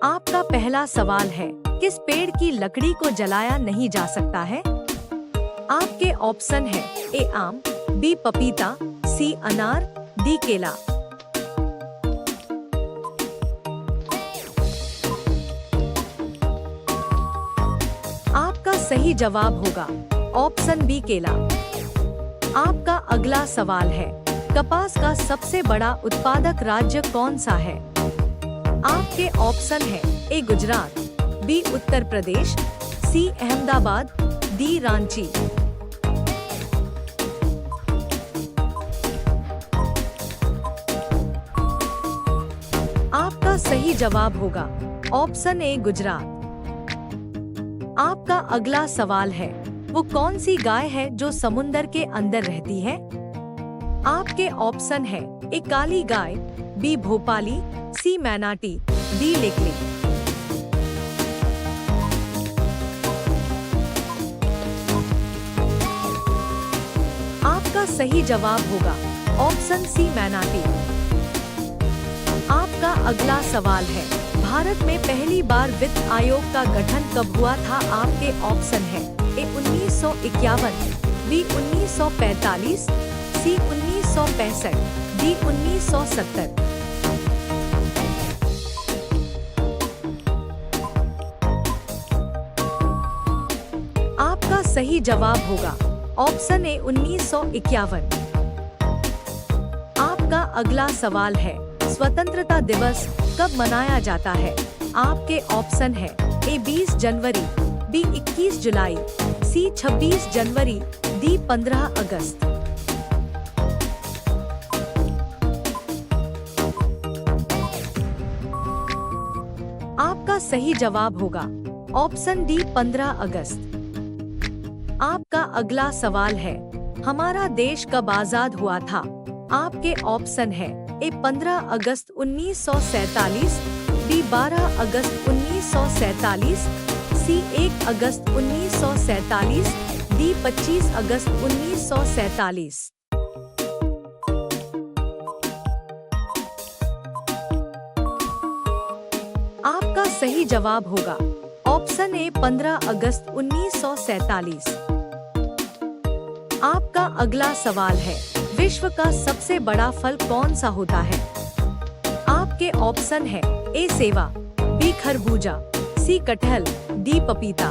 आपका पहला सवाल है, किस पेड़ की लकड़ी को जलाया नहीं जा सकता है? आपके ऑप्शन है ए आम, बी पपीता, सी अनार, डी केला। आपका सही जवाब होगा ऑप्शन बी केला। आपका अगला सवाल है, कपास का सबसे बड़ा उत्पादक राज्य कौन सा है? आपके ऑप्शन है ए गुजरात, बी उत्तर प्रदेश, सी अहमदाबाद, डी रांची। आपका सही जवाब होगा ऑप्शन ए गुजरात। आपका अगला सवाल है, वो कौन सी गाय है जो समुंदर के अंदर रहती है? आपके ऑप्शन है ए काली गाय, बी भोपाली, सी मैनाटी, डी लेकली। आपका सही जवाब होगा ऑप्शन सी मैनाटी। आपका अगला सवाल है, भारत में पहली बार वित्त आयोग का गठन कब हुआ था? आपके ऑप्शन है ए 1951, बी 1945, सी 1965, डी 1970। आपका सही जवाब होगा ऑप्शन ए 1951। आपका अगला सवाल है, स्वतंत्रता दिवस कब मनाया जाता है? आपके ऑप्शन है ए 20 जनवरी, बी 21 जुलाई, सी 26 जनवरी, डी 15 अगस्त। आपका सही जवाब होगा ऑप्शन डी 15 अगस्त। आपका अगला सवाल है, हमारा देश कब आजाद हुआ था? आपके ऑप्शन है ए 15 अगस्त 1947, बी 12 अगस्त 1947, सी 1 अगस्त 1947, डी 25 अगस्त 1947। आपका सही जवाब होगा ऑप्शन ए 15 अगस्त 1947। आपका अगला सवाल है, विश्व का सबसे बड़ा फल कौन सा होता है? आपके ऑप्शन है ए सेवा, बी खरबूजा, सी कटहल, डी पपीता।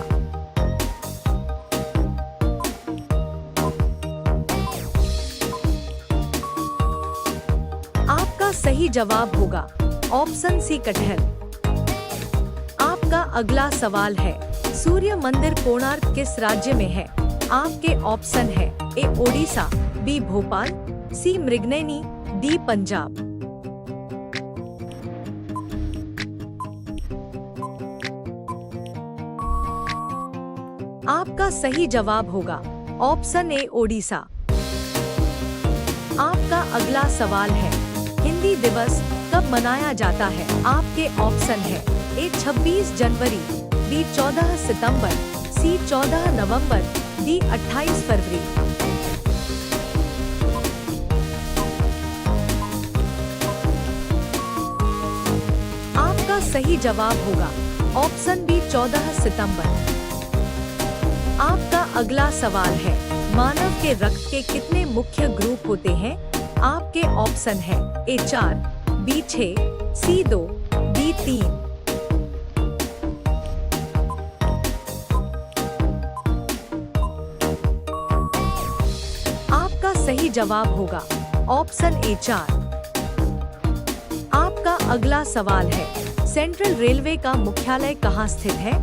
आपका सही जवाब होगा ऑप्शन सी कटहल। आपका अगला सवाल है, सूर्य मंदिर कोणार्क किस राज्य में है? आपके ऑप्शन है ए ओडिशा, बी भोपाल, सी मृगनयनी, डी पंजाब। आपका सही जवाब होगा ऑप्शन ए ओडिशा। आपका अगला सवाल है, हिंदी दिवस कब मनाया जाता है? आपके ऑप्शन है ए 26 जनवरी, बी 14 सितंबर, सी 14 नवंबर, डी 28 फरवरी। आपका सही जवाब होगा ऑप्शन बी 14 सितंबर। आपका अगला सवाल है, मानव के रक्त के कितने मुख्य ग्रुप होते हैं? आपके ऑप्शन है ए 4, बी 6, सी 2, डी 3। आपका सही जवाब होगा ऑप्शन ए 4। आपका अगला सवाल है, सेंट्रल रेलवे का मुख्यालय कहाँ स्थित है?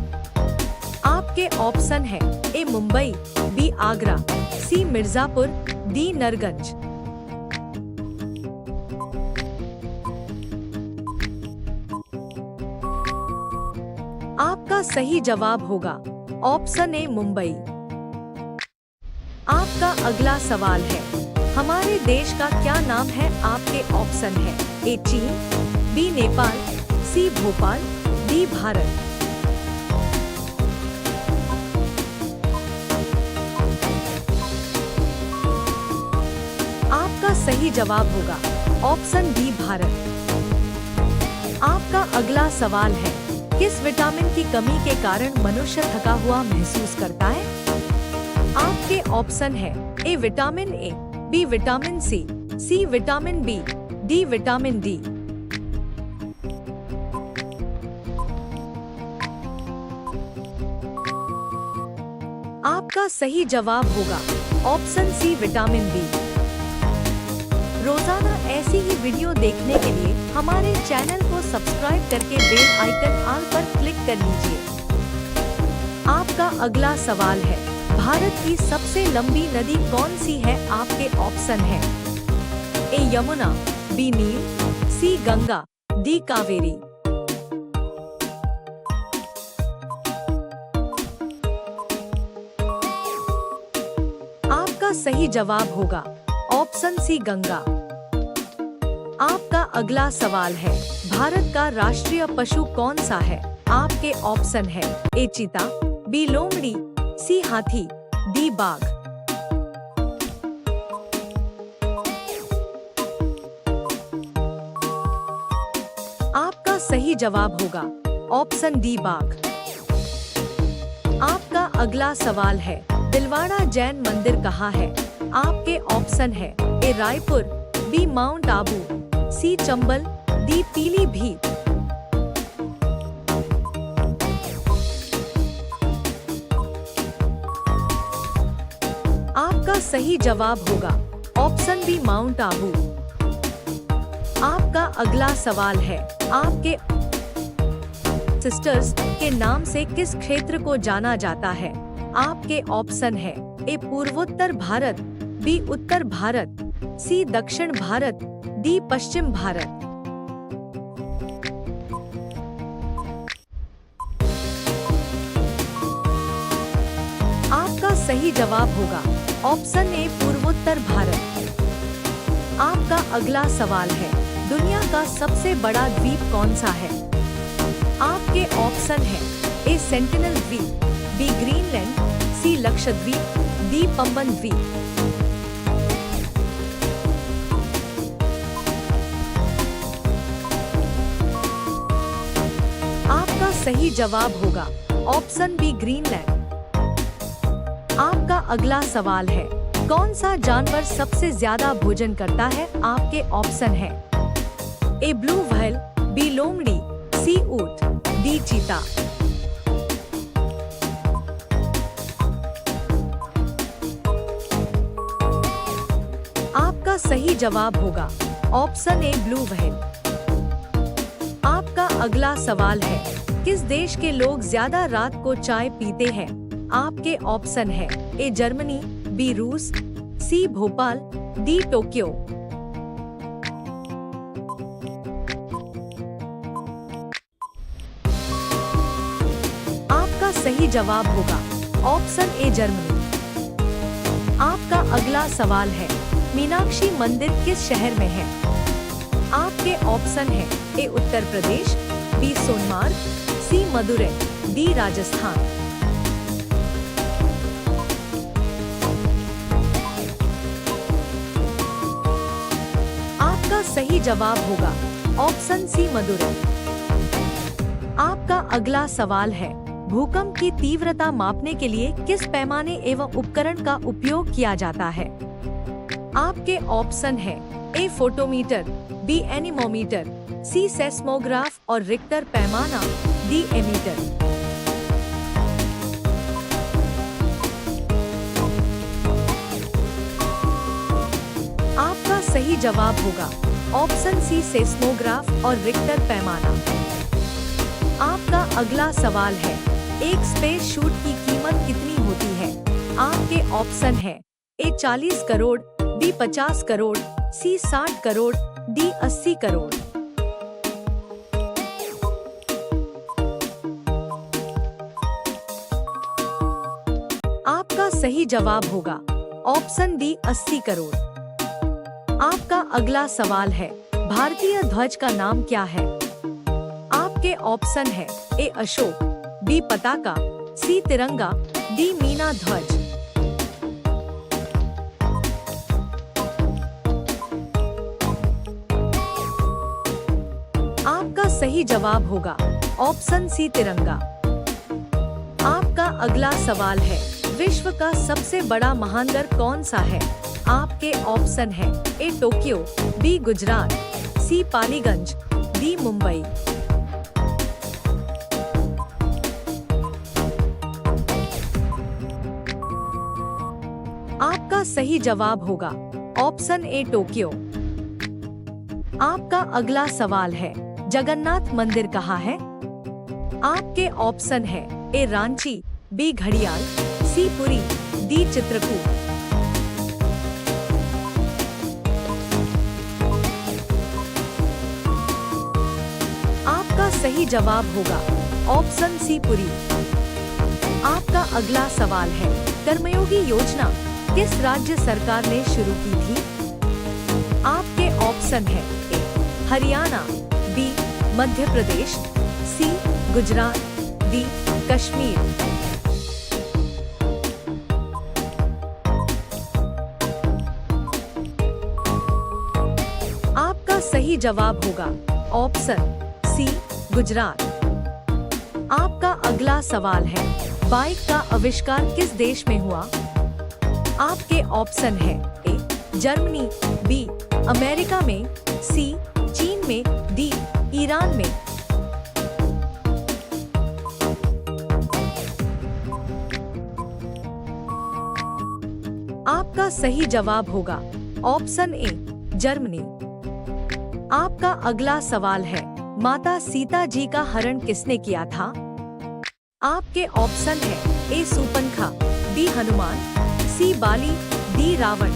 आपके ऑप्शन है ए मुंबई, बी आगरा, सी मिर्जापुर, डी नरगंज। आपका सही जवाब होगा ऑप्शन ए मुंबई। आपका अगला सवाल है, हमारे देश का क्या नाम है? आपके ऑप्शन है ए चीन, बी नेपाल, सी भोपाल, डी भारत। आपका सही जवाब होगा ऑप्शन डी भारत। आपका अगला सवाल है, किस विटामिन की कमी के कारण मनुष्य थका हुआ महसूस करता है? आपके ऑप्शन है A vitamin A, B vitamin C vitamin B, D vitamin D. आपका सही जवाब होगा ऑप्शन सी विटामिन बी। रोजाना ऐसी ही वीडियो देखने के लिए हमारे चैनल को सब्सक्राइब करके बेल आइकन ऑल पर क्लिक कर लीजिए। आपका अगला सवाल है, भारत की सबसे लंबी नदी कौन सी है? आपके ऑप्शन है ए यमुना, बी नील, सी गंगा, डी कावेरी। आपका सही जवाब होगा ऑप्शन सी गंगा। आपका अगला सवाल है, भारत का राष्ट्रीय पशु कौन सा है? आपके ऑप्शन है ए चीता, बी लोमड़ी, सी हाथी, डी बाघ। आपका सही जवाब होगा ऑप्शन डी बाघ। आपका अगला सवाल है, दिलवाड़ा जैन मंदिर कहाँ है? आपके ऑप्शन है ए रायपुर, बी माउंट आबू, सी चंबल, डी पीलीभीत। आपका सही जवाब होगा ऑप्शन बी माउंट आबू। आपका अगला सवाल है, आपके सिस्टर्स के नाम से किस क्षेत्र को जाना जाता है? आपके ऑप्शन है ए पूर्वोत्तर भारत, बी उत्तर भारत, सी दक्षिण भारत, डी पश्चिम भारत। आपका सही जवाब होगा ऑप्शन ए पूर्वोत्तर भारत। आपका अगला सवाल है, दुनिया का सबसे बड़ा द्वीप कौन सा है? आपके ऑप्शन है ए सेंटिनल द्वीप, बी ग्रीनलैंड, सी लक्षद्वीप, डी पंबन द्वीप। आपका सही जवाब होगा ऑप्शन बी ग्रीनलैंड। आपका अगला सवाल है, कौन सा जानवर सबसे ज्यादा भोजन करता है? आपके ऑप्शन है ए ब्लू व्हेल, बी लोमड़ी, सी ऊंट, डी चीता। आपका सही जवाब होगा ऑप्शन ए ब्लू व्हेल। आपका अगला सवाल है, किस देश के लोग ज्यादा रात को चाय पीते हैं? आपके ऑप्शन है ए जर्मनी, बी रूस, सी भोपाल, डी टोक्यो। आपका सही जवाब होगा ऑप्शन ए जर्मनी। आपका अगला सवाल है, मीनाक्षी मंदिर किस शहर में है? आपके ऑप्शन है ए उत्तर प्रदेश, बी सोनमार्ग, सी मदुरै, डी राजस्थान। आपका सही जवाब होगा ऑप्शन सी मदुरै। आपका अगला सवाल है, भूकंप की तीव्रता मापने के लिए किस पैमाने एवं उपकरण का उपयोग किया जाता है? आपके ऑप्शन है ए फोटोमीटर, बी एनीमोमीटर, सी सेस्मोग्राफ और रिक्टर पैमाना, डी एमीटर। आपका सही जवाब होगा ऑप्शन सी सेस्मोग्राफ और रिक्टर पैमाना। आपका अगला सवाल है, एक स्पेस शूट की कीमत कितनी होती है? आपके ऑप्शन है ए 40 करोड़, बी 50 करोड़, सी 60 करोड़, डी 80 करोड़। आपका सही जवाब होगा ऑप्शन डी 80 करोड़। आपका अगला सवाल है, भारतीय ध्वज का नाम क्या है? आपके ऑप्शन है ए अशोक, बी पताका, सी तिरंगा, डी मीना ध्वज। आपका सही जवाब होगा ऑप्शन सी तिरंगा। आपका अगला सवाल है, विश्व का सबसे बड़ा महानगर कौन सा है? आपके ऑप्शन है ए टोक्यो, बी गुजरात, सी पालीगंज, डी मुंबई। आपका सही जवाब होगा ऑप्शन ए टोक्यो। आपका अगला सवाल है, जगन्नाथ मंदिर कहाँ है? आपके ऑप्शन है ए रांची, बी घड़ियाल, सी पुरी, डी चित्रकूट। आपका सही जवाब होगा ऑप्शन सी पुरी। आपका अगला सवाल है, कर्मयोगी योजना किस राज्य सरकार ने शुरू की थी? आपके ऑप्शन है ए हरियाणा, बी मध्य प्रदेश, सी गुजरात, डी कश्मीर। आपका सही जवाब होगा ऑप्शन सी गुजरात। आपका अगला सवाल है, बाइक का आविष्कार किस देश में हुआ? आपके ऑप्शन है ए जर्मनी, बी अमेरिका में, सी चीन में, डी ईरान में। आपका सही जवाब होगा ऑप्शन ए जर्मनी। आपका अगला सवाल है, माता सीता जी का हरण किसने किया था? आपके ऑप्शन है ए सूर्पनखा, बी हनुमान, सी बाली, डी रावण।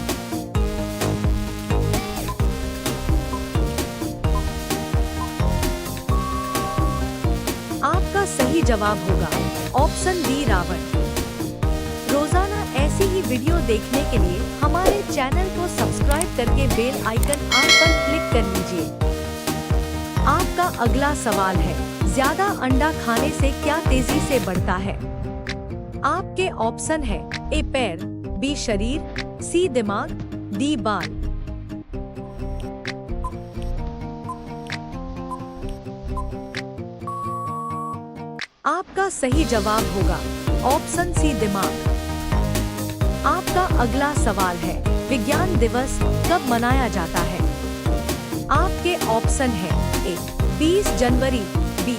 आपका सही जवाब होगा ऑप्शन डी रावण। रोजाना ऐसी ही वीडियो देखने के लिए हमारे चैनल को सब्सक्राइब करके बेल आइकन ऑल पर क्लिक कर लीजिए। आपका अगला सवाल है, ज्यादा अंडा खाने से क्या तेजी से बढ़ता है? आपके ऑप्शन है ए पैर, बी शरीर, सी दिमाग, डी बाल। आपका सही जवाब होगा ऑप्शन सी दिमाग। आपका अगला सवाल है, विज्ञान दिवस कब मनाया जाता है? आपके ऑप्शन है ए 20 जनवरी, बी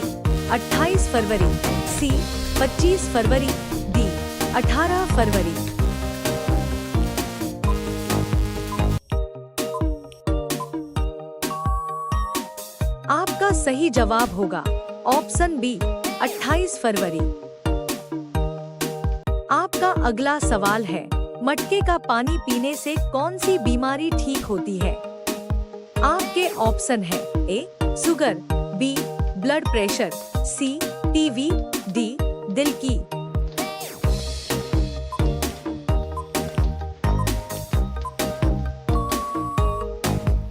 28 फरवरी, सी 25 फरवरी, डी 18 फरवरी। आपका सही जवाब होगा ऑप्शन बी 28 फरवरी। आपका अगला सवाल है, मटके का पानी पीने से कौन सी बीमारी ठीक होती है? आपके ऑप्शन है ए शुगर, बी ब्लड प्रेशर, सी टीवी, डी दिल की।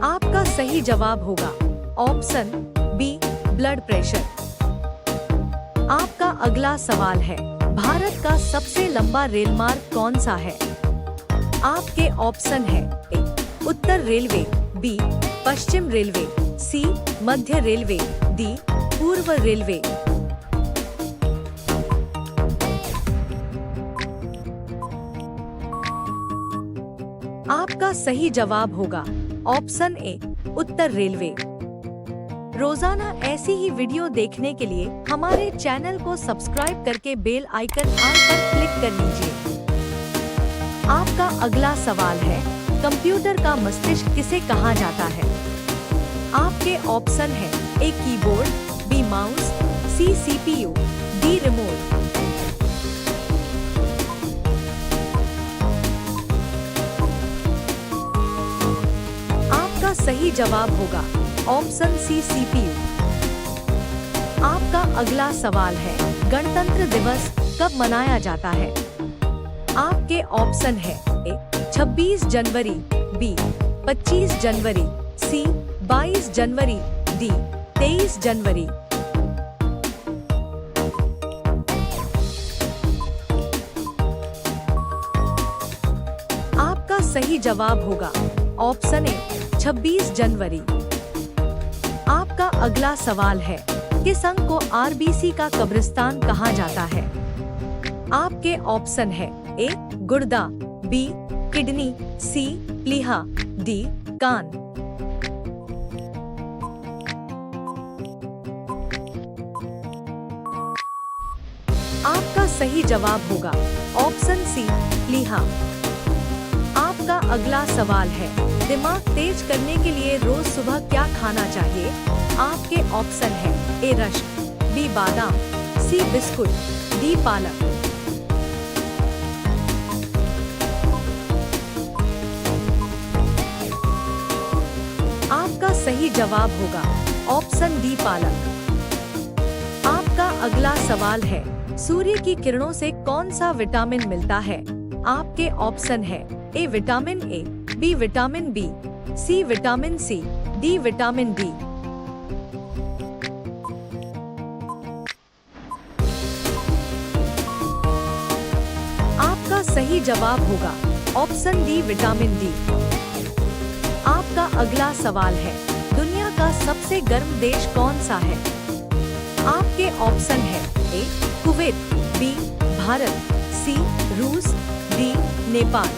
आपका सही जवाब होगा ऑप्शन बी ब्लड प्रेशर। आपका अगला सवाल है, भारत का सबसे लंबा रेल मार्ग कौन सा है? आपके ऑप्शन है ए उत्तर रेलवे, बी पश्चिम रेलवे, सी मध्य रेलवे, डी पूर्व रेलवे। आपका सही जवाब होगा ऑप्शन ए उत्तर रेलवे। रोजाना ऐसी ही वीडियो देखने के लिए हमारे चैनल को सब्सक्राइब करके बेल आइकन ऑल पर क्लिक कर लीजिए। आपका अगला सवाल है, कंप्यूटर का मस्तिष्क किसे कहा जाता है? आपके ऑप्शन है A keyboard, B mouse, C CPU, D remote. आपका सही जवाब होगा ऑप्शन सी सीपीयू। आपका अगला सवाल है, गणतंत्र दिवस कब मनाया जाता है? आपके ऑप्शन है ए 26 जनवरी, बी 25 जनवरी, सी 22 जनवरी, डी 23 जनवरी। आपका सही जवाब होगा ऑप्शन ए 26 जनवरी। आपका अगला सवाल है, किस अंग को आरबीसी का कब्रिस्तान कहा जाता है? आपके ऑप्शन है ए गुर्दा, बी किडनी, सी प्लीहा, डी कान। आपका सही जवाब होगा ऑप्शन सी प्लीहा। आपका अगला सवाल है, दिमाग तेज करने के लिए रोज सुबह क्या खाना चाहिए? आपके ऑप्शन है ए रस्क, बी बादाम, सी बिस्कुट, डी पालक। आपका सही जवाब होगा ऑप्शन डी पालक। आपका अगला सवाल है, सूर्य की किरणों से कौन सा विटामिन मिलता है? आपके ऑप्शन है A vitamin A, B vitamin B, C vitamin C, D vitamin D. आपका सही जवाब होगा ऑप्शन डी विटामिन डी। आपका अगला सवाल है, दुनिया का सबसे गर्म देश कौन सा है? आपके ऑप्शन है ए कुवैत, बी भारत, सी रूस, डी नेपाल।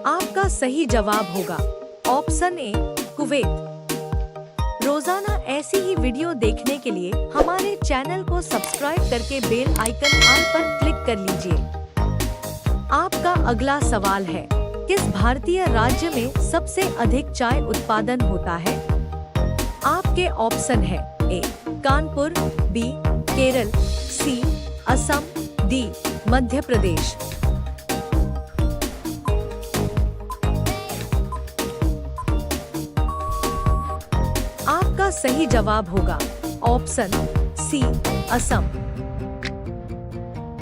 आपका सही जवाब होगा ऑप्शन ए कुवैत। रोजाना ऐसी ही वीडियो देखने के लिए हमारे चैनल को सब्सक्राइब करके बेल आइकन ऑल पर क्लिक कर लीजिए। आपका अगला सवाल है, किस भारतीय राज्य में सबसे अधिक चाय उत्पादन होता है? आपके ऑप्शन है ए कानपुर, बी केरल, सी असम, डी मध्य प्रदेश। आपका सही जवाब होगा ऑप्शन सी असम।